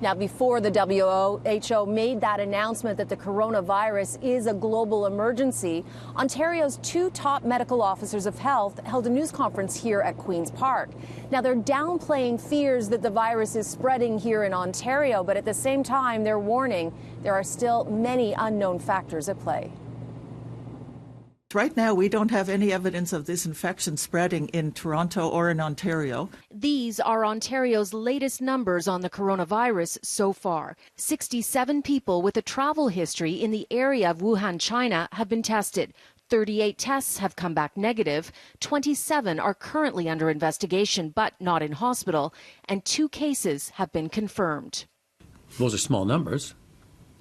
Now, before the WHO made that announcement that the coronavirus is a global emergency, Ontario's two top medical officers of health held a news conference here at Queen's Park. Now, they're downplaying fears that the virus is spreading here in Ontario, but at the same time, they're warning there are still many unknown factors at play. Right now, we don't have any evidence of this infection spreading in Toronto or in Ontario. These are Ontario's latest numbers on the coronavirus so far. 67 people with a travel history in the area of Wuhan, China have been tested. 38 tests have come back negative. 27 are currently under investigation but not in hospital. And 2 cases have been confirmed. Those are small numbers.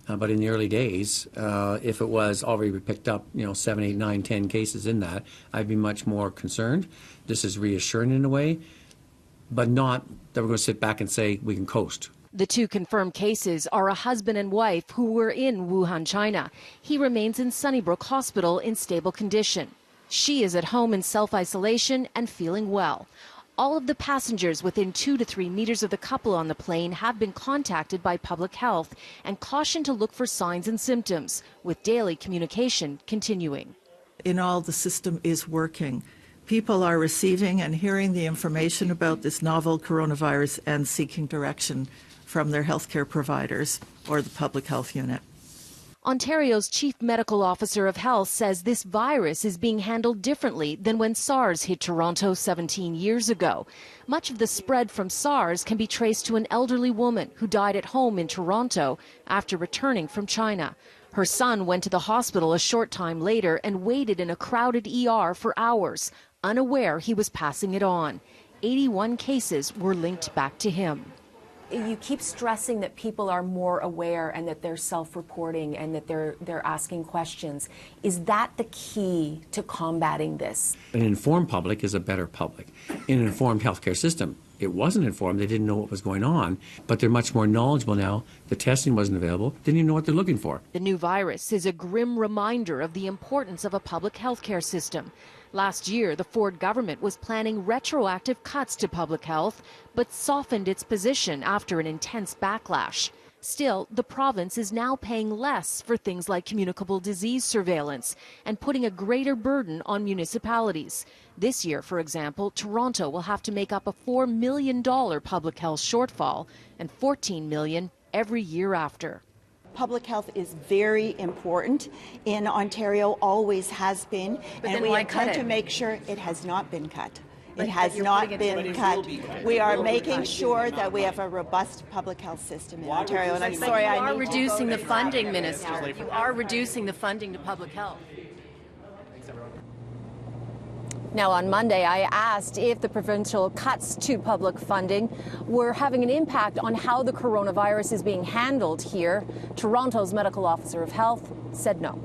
But in the early days, if it was already picked up, 7, 8, 9, 10 cases in that, I'd be much more concerned. This is reassuring in a way, but not that we're going to sit back and say we can coast. The 2 confirmed cases are a husband and wife who were in Wuhan, China. He remains in Sunnybrook Hospital in stable condition. She is at home in self-isolation and feeling well. All of the passengers within 2 to 3 meters of the couple on the plane have been contacted by public health and cautioned to look for signs and symptoms, with daily communication continuing. In all, the system is working. People are receiving and hearing the information about this novel coronavirus and seeking direction from their healthcare providers or the public health unit. Ontario's Chief Medical Officer of Health says this virus is being handled differently than when SARS hit Toronto 17 years ago. Much of the spread from SARS can be traced to an elderly woman who died at home in Toronto after returning from China. Her son went to the hospital a short time later and waited in a crowded ER for hours, unaware he was passing it on. 81 cases were linked back to him. You keep stressing that people are more aware and that they're self-reporting and that they're asking questions. Is that the key to combating this? An informed public is a better public. In an informed healthcare system, it wasn't informed. They didn't know what was going on, but they're much more knowledgeable now. The testing wasn't available. Didn't even know what they're looking for. The new virus is a grim reminder of the importance of a public healthcare system. Last year, the Ford government was planning retroactive cuts to public health, but softened its position after an intense backlash. Still, the province is now paying less for things like communicable disease surveillance and putting a greater burden on municipalities. This year, for example, Toronto will have to make up a $4 million public health shortfall and $14 million every year after. Public health is very important in Ontario, always has been, and we intend to make sure it has not been cut. It has not been cut. We are making sure that we have a robust public health system in Ontario. And I'm sorry, I need to reducing the funding, Minister. You are reducing the funding to public health. Now, on Monday, I asked if the provincial cuts to public funding were having an impact on how the coronavirus is being handled here. Toronto's medical officer of health said no.